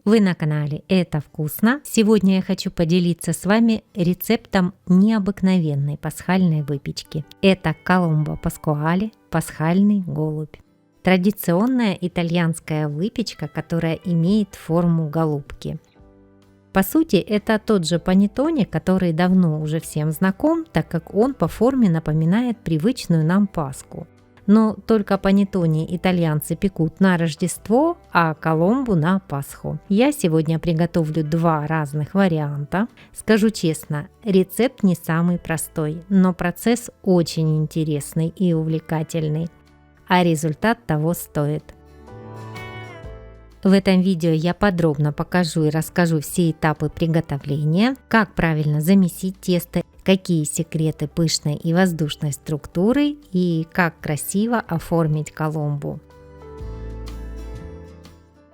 Вы на канале «Это вкусно». Сегодня я хочу поделиться с вами рецептом необыкновенной пасхальной выпечки. Это коломбо паскуале, пасхальный голубь. Традиционная итальянская выпечка, которая имеет форму голубки. По сути, это тот же панеттоне, который давно уже всем знаком, так как он по форме напоминает привычную нам Пасху. Но только панеттоне итальянцы пекут на Рождество, а коломбу на Пасху. Я сегодня приготовлю два разных варианта. Скажу честно, рецепт не самый простой, но процесс очень интересный и увлекательный, а результат того стоит. В этом видео я подробно покажу и расскажу все этапы приготовления, как правильно замесить тесто, какие секреты пышной и воздушной структуры и как красиво оформить коломбу.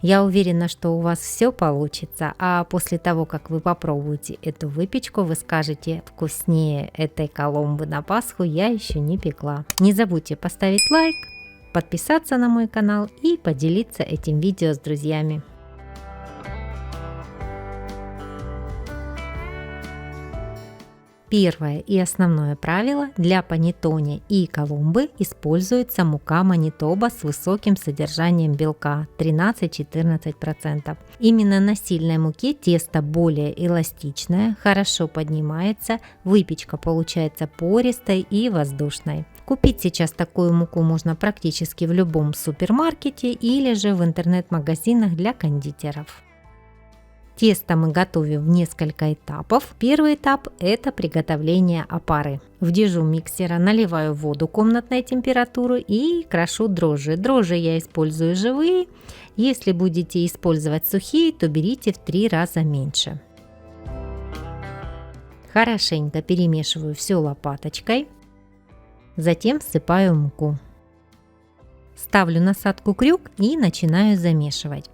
Я уверена, что у вас все получится, а после того, как вы попробуете эту выпечку, вы скажете: вкуснее этой коломбы на Пасху я еще не пекла. Не забудьте поставить лайк, подписаться на мой канал и поделиться этим видео с друзьями. Первое и основное правило: для панеттоне и коломбы используется мука Манитоба с высоким содержанием белка 13-14%. Именно на сильной муке тесто более эластичное, хорошо поднимается, выпечка получается пористой и воздушной. Купить сейчас такую муку можно практически в любом супермаркете или же в интернет-магазинах для кондитеров. Тесто мы готовим в несколько этапов. Первый этап – это приготовление опары. В дежу миксера наливаю воду комнатной температуры и крошу дрожжи. Дрожжи я использую живые. Если будете использовать сухие, то берите в 3 раза меньше. Хорошенько перемешиваю все лопаточкой. Затем всыпаю муку. Ставлю насадку крюк и начинаю замешивать.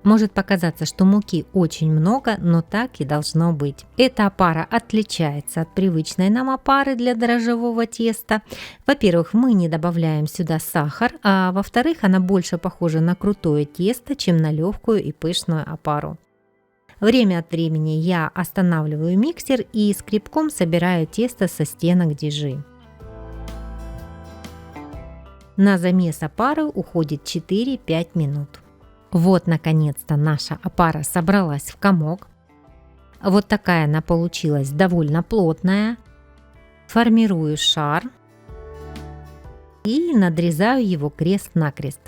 Может показаться, что муки очень много, но так и должно быть. Эта опара отличается от привычной нам опары для дрожжевого теста. Во-первых, мы не добавляем сюда сахар, а во-вторых, она больше похожа на крутое тесто, чем на легкую и пышную опару. Время от времени я останавливаю миксер и скребком собираю тесто со стенок дежи. На замес опары уходит 4-5 минут. Вот, наконец-то, наша опара собралась в комок. Вот такая она получилась, довольно плотная. Формирую шар и надрезаю его крест-накрест.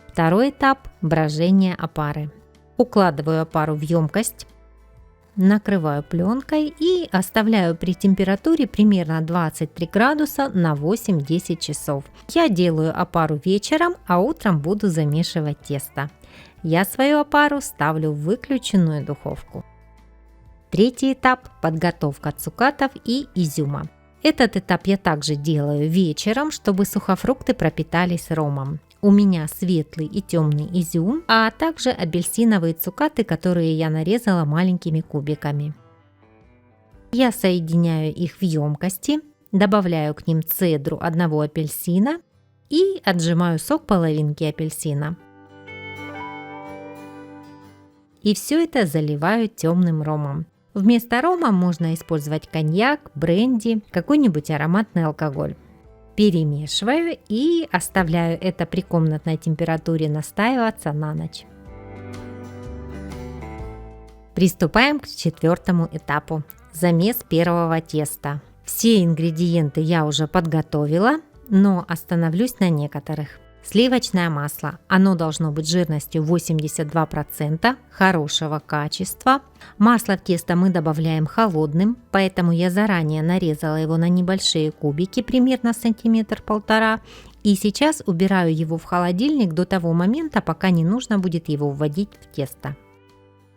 Второй этап – брожение опары. Укладываю опару в емкость, накрываю пленкой и оставляю при температуре примерно 23 градуса на 8-10 часов. Я делаю опару вечером, а утром буду замешивать тесто. Я свою опару ставлю в выключенную духовку. Третий этап – подготовка цукатов и изюма. Этот этап я также делаю вечером, чтобы сухофрукты пропитались ромом. У меня светлый и темный изюм, а также апельсиновые цукаты, которые я нарезала маленькими кубиками. Я соединяю их в емкости, добавляю к ним цедру одного апельсина и отжимаю сок половинки апельсина. И все это заливаю темным ромом. Вместо рома можно использовать коньяк, бренди, какой-нибудь ароматный алкоголь. Перемешиваю и оставляю это при комнатной температуре настаиваться на ночь. Приступаем к четвертому этапу – замес первого теста. Все ингредиенты я уже подготовила, но остановлюсь на некоторых. Сливочное масло. Оно должно быть жирностью 82%, хорошего качества. Масло в тесто мы добавляем холодным, поэтому я заранее нарезала его на небольшие кубики, примерно 1,5 см. И сейчас убираю его в холодильник до того момента, пока не нужно будет его вводить в тесто.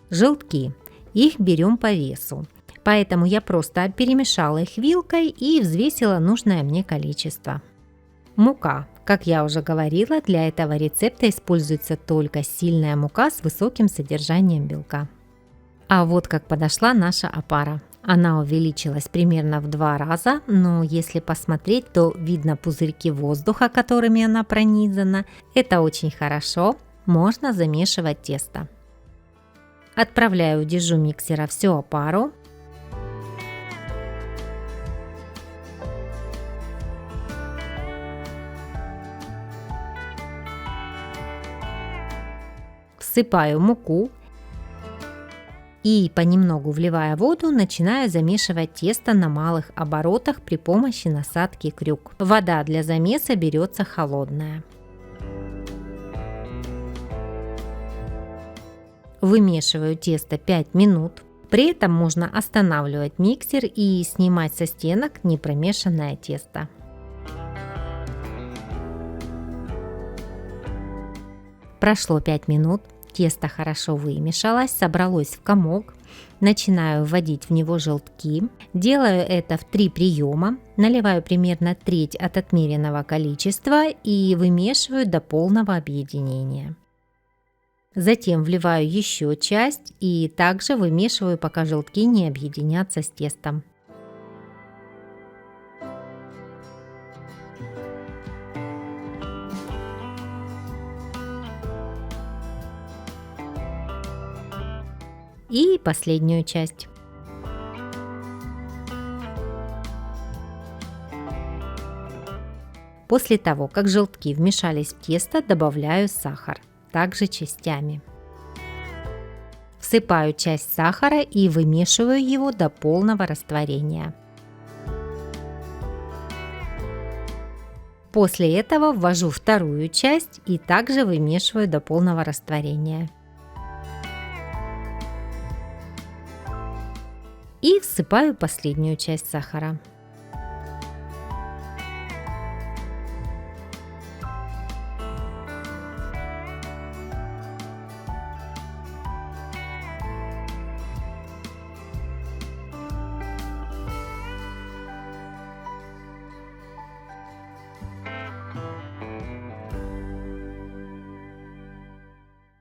Желтки. Их берем по весу. Поэтому я просто перемешала их вилкой и взвесила нужное мне количество. Мука. Как я уже говорила, для этого рецепта используется только сильная мука с высоким содержанием белка. А вот как подошла наша опара. Она увеличилась примерно в 2 раза, но если посмотреть, то видно пузырьки воздуха, которыми она пронизана. Это очень хорошо. можно замешивать тесто. Отправляю в дежу миксера всю опару. Всыпаю муку и, понемногу вливая воду, начинаю замешивать тесто на малых оборотах при помощи насадки крюк. Вода для замеса берется холодная. Вымешиваю тесто 5 минут. При этом можно останавливать миксер и снимать со стенок непромешанное тесто. Прошло 5 минут. Тесто хорошо вымешалось, собралось в комок. Начинаю вводить в него желтки. Делаю это в 3 приема. Наливаю примерно треть от отмеренного количества и вымешиваю до полного объединения. Затем вливаю еще часть и также вымешиваю, пока желтки не объединятся с тестом. И последнюю часть. После того, как желтки вмешались в тесто, добавляю сахар, также частями. Всыпаю часть сахара и вымешиваю его до полного растворения. После этого ввожу вторую часть и также вымешиваю до полного растворения. И всыпаю последнюю часть сахара.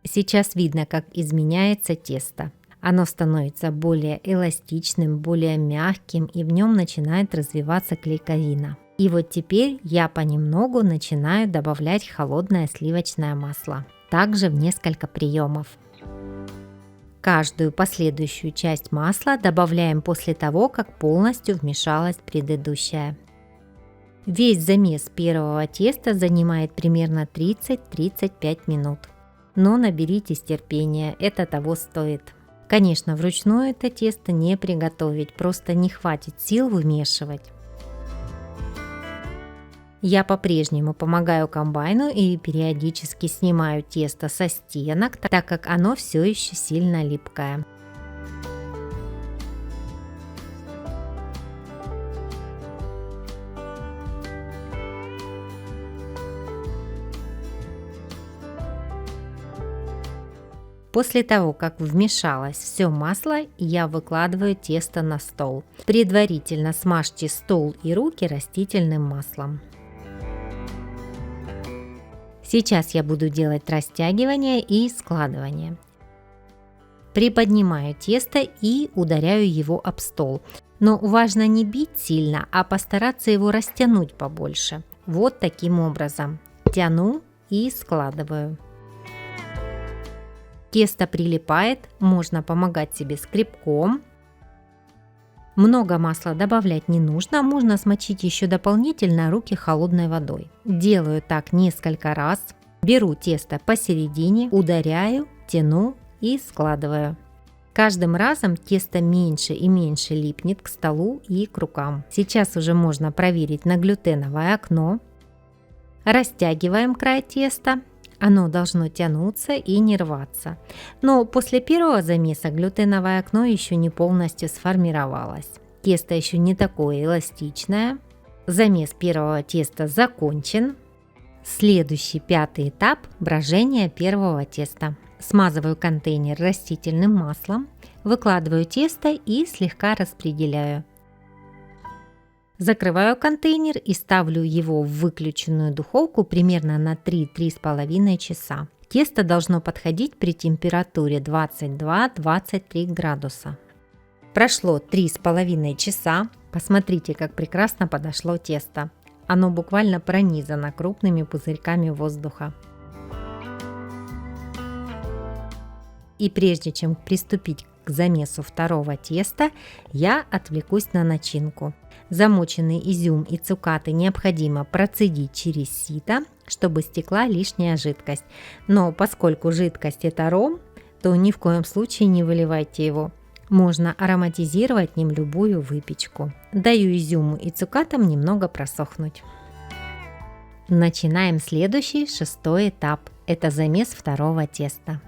Сейчас видно, как изменяется тесто. Оно становится более эластичным, более мягким, и в нем начинает развиваться клейковина. И вот теперь я понемногу начинаю добавлять холодное сливочное масло, также в несколько приемов. Каждую последующую часть масла добавляем после того, как полностью вмешалась предыдущая. Весь замес первого теста занимает примерно 30-35 минут. Но наберитесь терпения, это того стоит. Конечно, вручную это тесто не приготовить, просто не хватит сил вымешивать. Я по-прежнему помогаю комбайну и периодически снимаю тесто со стенок, так как оно все еще сильно липкое. После того, как вмешалось все масло, я выкладываю тесто на стол. Предварительно смажьте стол и руки растительным маслом. Сейчас я буду делать растягивание и складывание. Приподнимаю тесто и ударяю его об стол. Но важно не бить сильно, а постараться его растянуть побольше. Вот таким образом. Тяну и складываю. Тесто прилипает, можно помогать себе скребком. Много масла добавлять не нужно, можно смочить еще дополнительно руки холодной водой. Делаю так несколько раз. Беру тесто посередине, ударяю, тяну и складываю. Каждым разом тесто меньше и меньше липнет к столу и к рукам. Сейчас уже можно проверить на глютеновое окно. Растягиваем край теста. Оно должно тянуться и не рваться. Но после первого замеса глютеновое окно еще не полностью сформировалось. Тесто еще не такое эластичное. Замес первого теста закончен. Следующий, 5-й этап – брожение первого теста. Смазываю контейнер растительным маслом, выкладываю тесто и слегка распределяю. Закрываю контейнер и ставлю его в выключенную духовку примерно на 3-3,5 часа. Тесто должно подходить при температуре 22-23 градуса. Прошло 3,5 часа. Посмотрите, как прекрасно подошло тесто. Оно буквально пронизано крупными пузырьками воздуха. И прежде чем приступить к замесу второго теста, я отвлекусь на начинку. Замоченный изюм и цукаты необходимо процедить через сито, чтобы стекла лишняя жидкость. Но поскольку жидкость это ром, то ни в коем случае не выливайте его. Можно ароматизировать ним любую выпечку. Даю изюму и цукатам немного просохнуть. Начинаем следующий, 6-й этап. Это замес второго теста.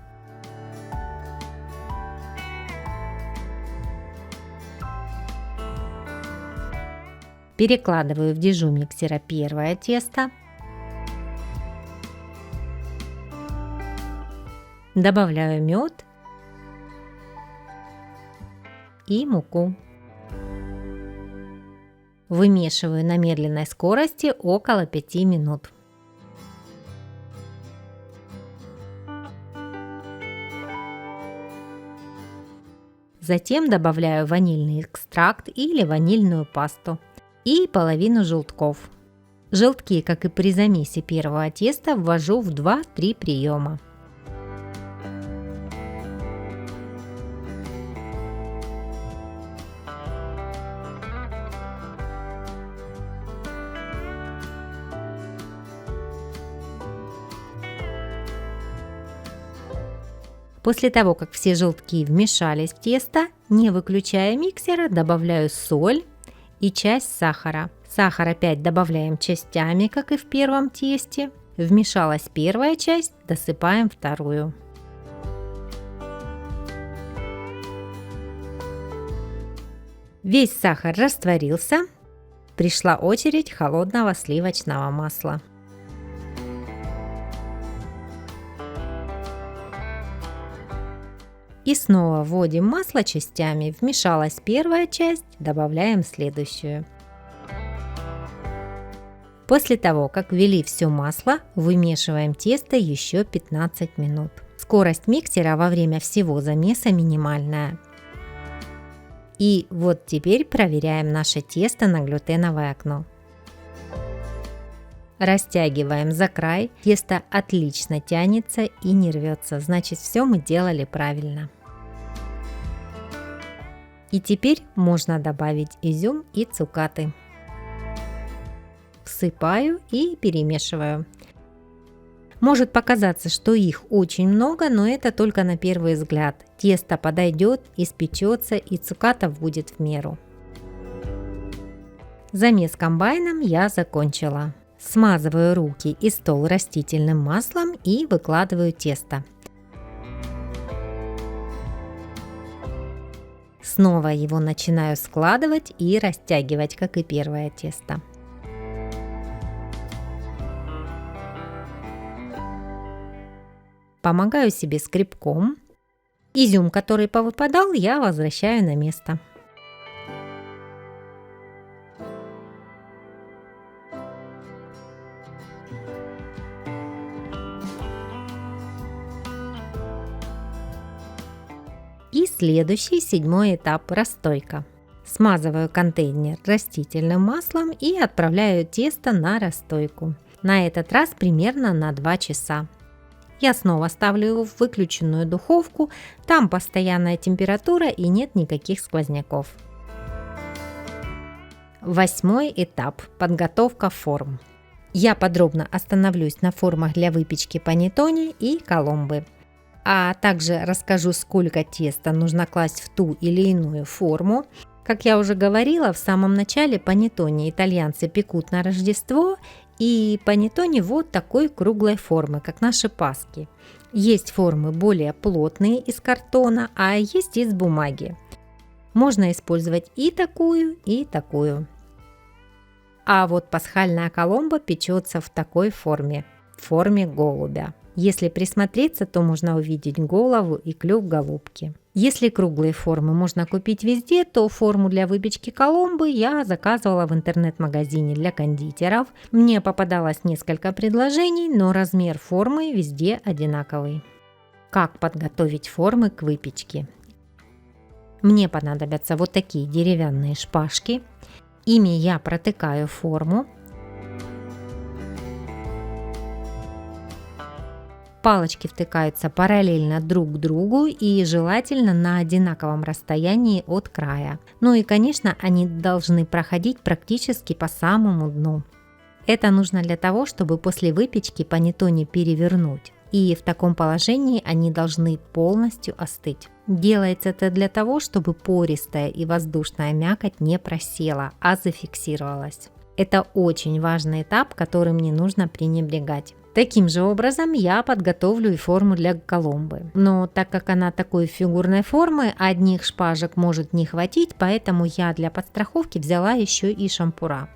Перекладываю в дежу миксера первое тесто. Добавляю мед и муку. Вымешиваю на медленной скорости около 5 минут. Затем добавляю ванильный экстракт или ванильную пасту и половину желтков. Желтки, как и при замесе первого теста, ввожу в 2-3 приема. После того, как все желтки вмешались в тесто, не выключая миксера, добавляю соль и часть сахара. Сахар опять добавляем частями, как и в первом тесте. Вмешалась первая часть, досыпаем вторую. Весь сахар растворился. Пришла очередь холодного сливочного масла. И снова вводим масло частями. Вмешалась первая часть, добавляем следующую. После того, как ввели все масло, вымешиваем тесто еще 15 минут. Скорость миксера во время всего замеса минимальная. И вот теперь проверяем наше тесто на глютеновое окно. Растягиваем за край. Тесто отлично тянется и не рвется. Значит, все мы делали правильно. И теперь можно добавить изюм и цукаты. Всыпаю и перемешиваю. Может показаться, что их очень много, но это только на первый взгляд. Тесто подойдет, испечется и цукатов будет в меру. Замес комбайном я закончила. Смазываю руки и стол растительным маслом и выкладываю тесто. Снова его начинаю складывать и растягивать, как и первое тесто. Помогаю себе скребком. Изюм, который повыпадал, я возвращаю на место. И следующий, 7-й этап – расстойка. Смазываю контейнер растительным маслом и отправляю тесто на расстойку. На этот раз примерно на 2 часа. Я снова ставлю его в выключенную духовку, там постоянная температура и нет никаких сквозняков. 8-й этап – подготовка форм. Я подробно остановлюсь на формах для выпечки панеттоне и коломбы. А также расскажу, сколько теста нужно класть в ту или иную форму. Как я уже говорила, в самом начале панеттоне итальянцы пекут на Рождество, и панеттоне вот такой круглой формы, как наши паски. Есть формы более плотные из картона, а есть из бумаги. Можно использовать и такую, и такую. А вот пасхальная коломба печется в такой форме голубя. Если присмотреться, то можно увидеть голову и клюв голубки. Если круглые формы можно купить везде, то форму для выпечки коломбы я заказывала в интернет-магазине для кондитеров. Мне попадалось несколько предложений, но размер формы везде одинаковый. Как подготовить формы к выпечке? Мне понадобятся вот такие деревянные шпажки. Ими я протыкаю форму. Палочки втыкаются параллельно друг к другу и желательно на одинаковом расстоянии от края. Ну и, конечно, они должны проходить практически по самому дну. Это нужно для того, чтобы после выпечки панеттоне перевернуть. И в таком положении они должны полностью остыть. Делается это для того, чтобы пористая и воздушная мякоть не просела, а зафиксировалась. Это очень важный этап, которым не нужно пренебрегать. Таким же образом я подготовлю и форму для коломбы. Но так как она такой фигурной формы, одних шпажек может не хватить, поэтому я для подстраховки взяла еще и шампура.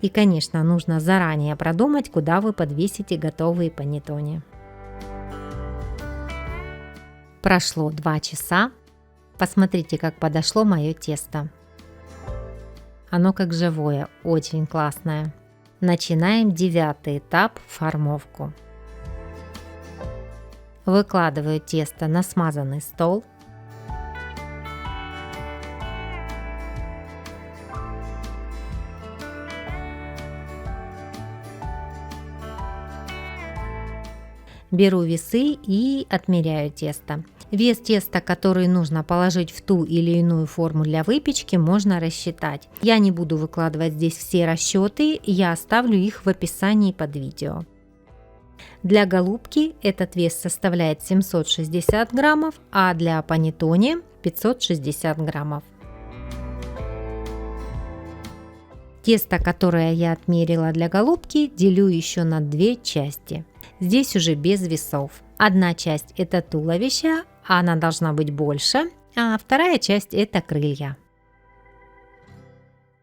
И, конечно, нужно заранее продумать, куда вы подвесите готовые панеттоне. Прошло 2 часа. Посмотрите, как подошло мое тесто. Оно как живое, очень классное. Начинаем 9-й этап – формовку. Выкладываю тесто на смазанный стол. Беру весы и отмеряю тесто. Вес теста, который нужно положить в ту или иную форму для выпечки, можно рассчитать. Я не буду выкладывать здесь все расчеты, я оставлю их в описании под видео. Для голубки этот вес составляет 760 граммов, а для панеттоне 560 граммов. Тесто, которое я отмерила для голубки, делю еще на 2 части. Здесь уже без весов. Одна часть – это туловище, она должна быть больше, а вторая часть – это крылья.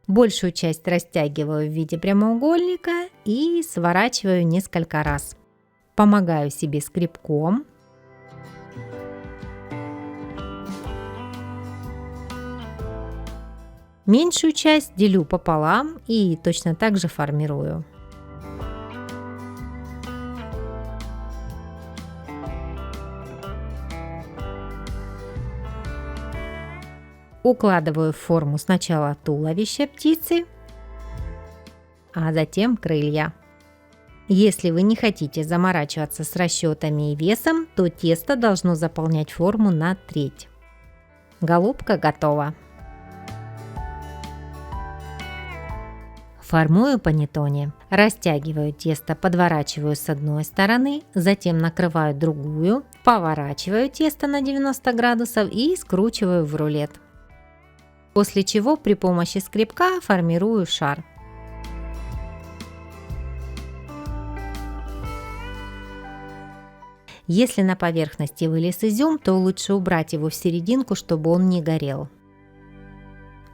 Большую часть растягиваю в виде прямоугольника и сворачиваю несколько раз. Помогаю себе скребком. Меньшую часть делю пополам и точно так же формирую. Укладываю в форму сначала туловище птицы, а затем крылья. Если вы не хотите заморачиваться с расчетами и весом, то тесто должно заполнять форму на треть. Голубка готова. Формую панеттоне. Растягиваю тесто, подворачиваю с одной стороны, затем накрываю другую, поворачиваю тесто на 90 градусов и скручиваю в рулет. После чего при помощи скребка формирую шар. Если на поверхности вылез изюм, то лучше убрать его в серединку, чтобы он не горел.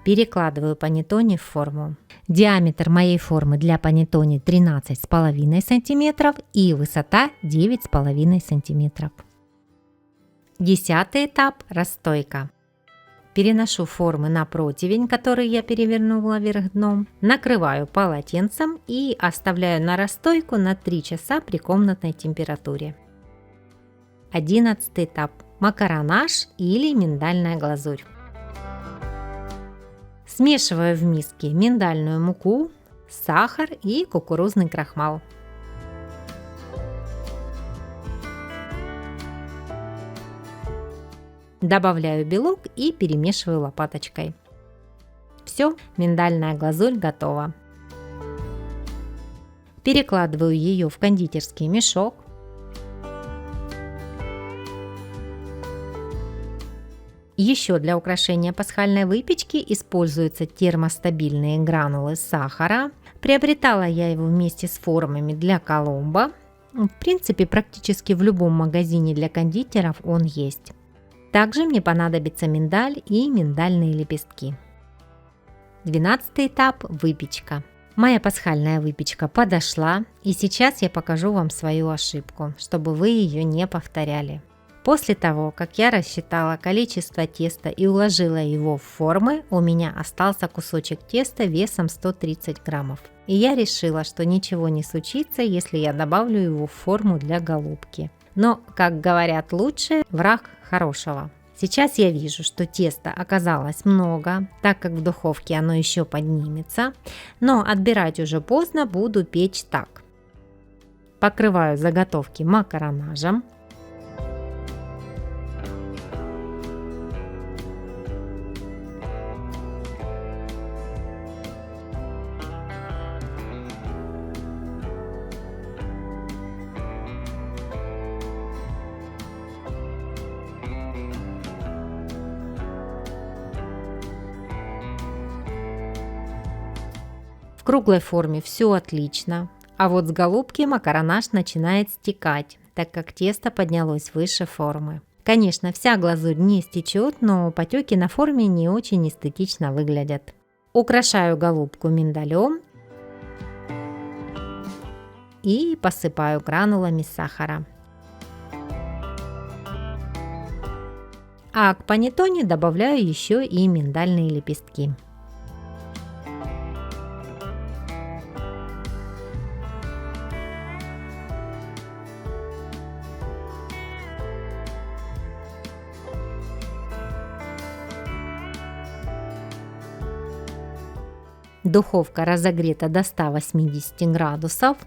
Перекладываю панеттоне в форму. Диаметр моей формы для панеттоне 13,5 см и высота 9,5 см. 10-й этап – расстойка. Переношу формы на противень, который я перевернула вверх дном, накрываю полотенцем и оставляю на расстойку на 3 часа при комнатной температуре. 11-й этап – макаронаж или миндальная глазурь. Смешиваю в миске миндальную муку, сахар и кукурузный крахмал. Добавляю белок и перемешиваю лопаточкой. Все, миндальная глазурь готова. Перекладываю ее в кондитерский мешок. Еще для украшения пасхальной выпечки используются термостабильные гранулы сахара. Приобретала я его вместе с формами для коломбо. В принципе, практически в любом магазине для кондитеров он есть. Также мне понадобится миндаль и миндальные лепестки. 12-й этап – выпечка. Моя пасхальная выпечка подошла, и сейчас я покажу вам свою ошибку, чтобы вы ее не повторяли. После того, как я рассчитала количество теста и уложила его в формы, у меня остался кусочек теста весом 130 граммов. И я решила, что ничего не случится, если я добавлю его в форму для голубки. Но, как говорят, лучшее – враг хорошего. Сейчас я вижу, что теста оказалось много, так как в духовке оно еще поднимется, но отбирать уже поздно, буду печь так. Покрываю заготовки макаронажем. В круглой форме все отлично, а вот с голубки макаронаж начинает стекать, так как тесто поднялось выше формы. Конечно, вся глазурь не стечет, но потеки на форме не очень эстетично выглядят. Украшаю голубку миндалем и посыпаю гранулами сахара. А к панеттоне добавляю еще и миндальные лепестки. Духовка разогрета до 180 градусов,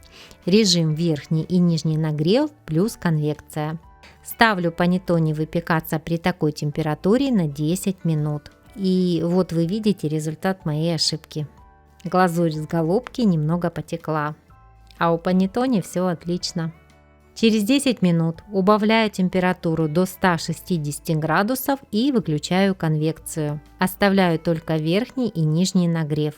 режим верхний и нижний нагрев плюс конвекция. Ставлю панеттоне выпекаться при такой температуре на 10 минут. И вот вы видите результат моей ошибки. Глазурь с голубки немного потекла, а у панеттоне все отлично. Через 10 минут убавляю температуру до 160 градусов и выключаю конвекцию. Оставляю только верхний и нижний нагрев.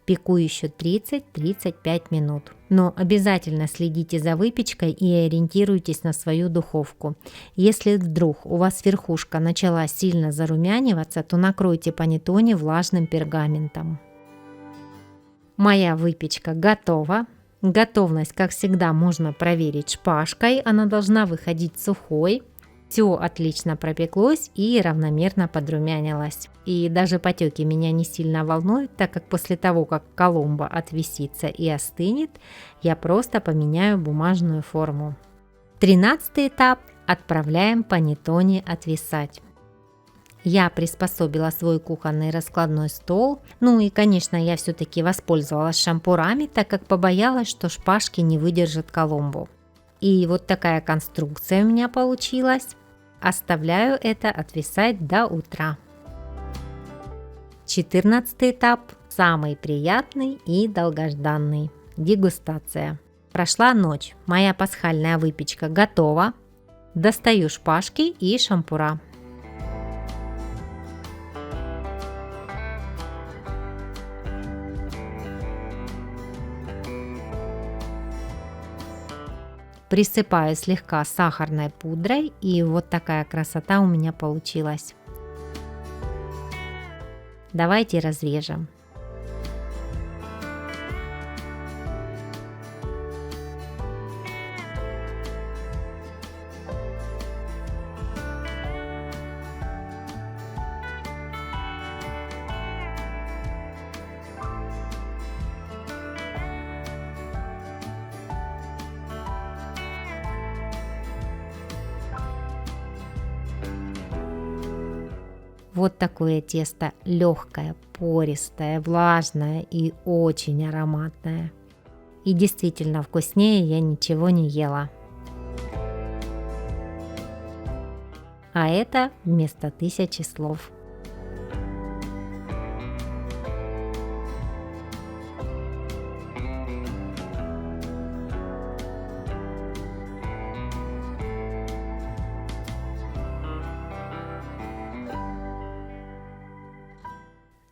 Пеку еще 30-35 минут. Но обязательно следите за выпечкой и ориентируйтесь на свою духовку. Если вдруг у вас верхушка начала сильно зарумяниваться, то накройте панеттоне влажным пергаментом. Моя выпечка готова. Готовность, как всегда, можно проверить шпажкой, она должна выходить сухой. Все отлично пропеклось и равномерно подрумянилось. И даже потеки меня не сильно волнуют, так как после того, как коломбо отвесится и остынет, я просто поменяю бумажную форму. 13-й этап. Отправляем панеттоне отвисать. Я приспособила свой кухонный раскладной стол. Ну и, конечно, я все-таки воспользовалась шампурами, так как побоялась, что шпажки не выдержат коломбу. И вот такая конструкция у меня получилась. Оставляю это отвисать до утра. 14-й этап. Самый приятный и долгожданный. Дегустация. Прошла ночь. Моя пасхальная выпечка готова. Достаю шпажки и шампура. Присыпаю слегка сахарной пудрой, и вот такая красота у меня получилась. Давайте разрежем. Вот такое тесто легкое, пористое, влажное и очень ароматное. И действительно вкуснее я ничего не ела. А это вместо 1000 слов.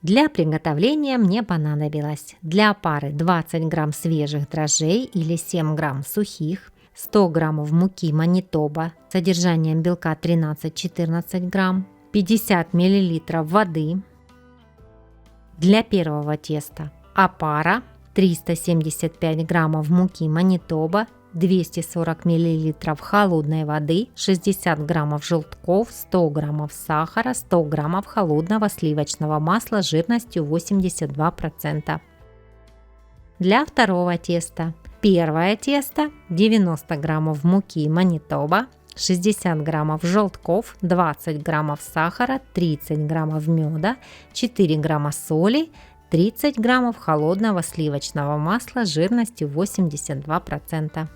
Для приготовления мне понадобилось для опары 20 грамм свежих дрожжей или 7 грамм сухих, 100 граммов муки Манитоба с содержанием белка 13-14 грамм, 50 миллилитров воды. Для первого теста опара 375 граммов муки Манитоба, 240 мл холодной воды, 60 граммов желтков, 100 граммов сахара, 100 граммов холодного сливочного масла жирностью 82%. Для второго теста. Первое тесто 90 граммов муки Манитоба, 60 граммов желтков, 20 граммов сахара, 30 граммов меда, 4 грамма соли, 30 граммов холодного сливочного масла жирностью 82%.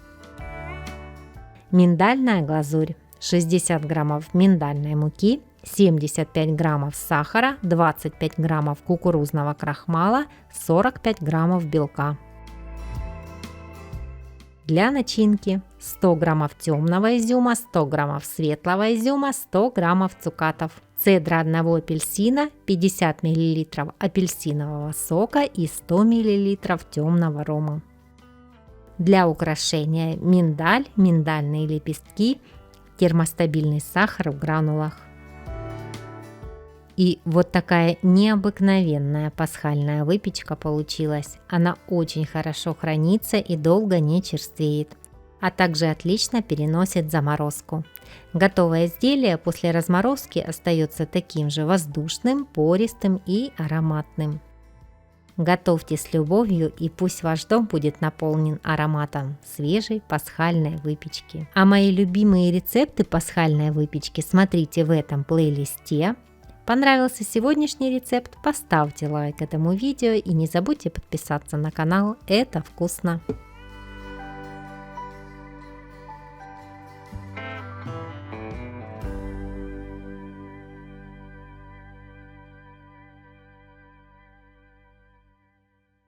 Миндальная глазурь. 60 граммов миндальной муки, 75 граммов сахара, 25 граммов кукурузного крахмала, 45 граммов белка. Для начинки 100 граммов темного изюма, 100 граммов светлого изюма, 100 граммов цукатов, цедра одного апельсина, 50 мл апельсинового сока и 100 мл темного рома. Для украшения миндаль, миндальные лепестки, термостабильный сахар в гранулах. И вот такая необыкновенная пасхальная выпечка получилась. Она очень хорошо хранится и долго не черствеет, а также отлично переносит заморозку. Готовое изделие после разморозки остается таким же воздушным, пористым и ароматным. Готовьте с любовью, и пусть ваш дом будет наполнен ароматом свежей пасхальной выпечки. А мои любимые рецепты пасхальной выпечки смотрите в этом плейлисте. Понравился сегодняшний рецепт? Поставьте лайк этому видео и не забудьте подписаться на канал. Это вкусно!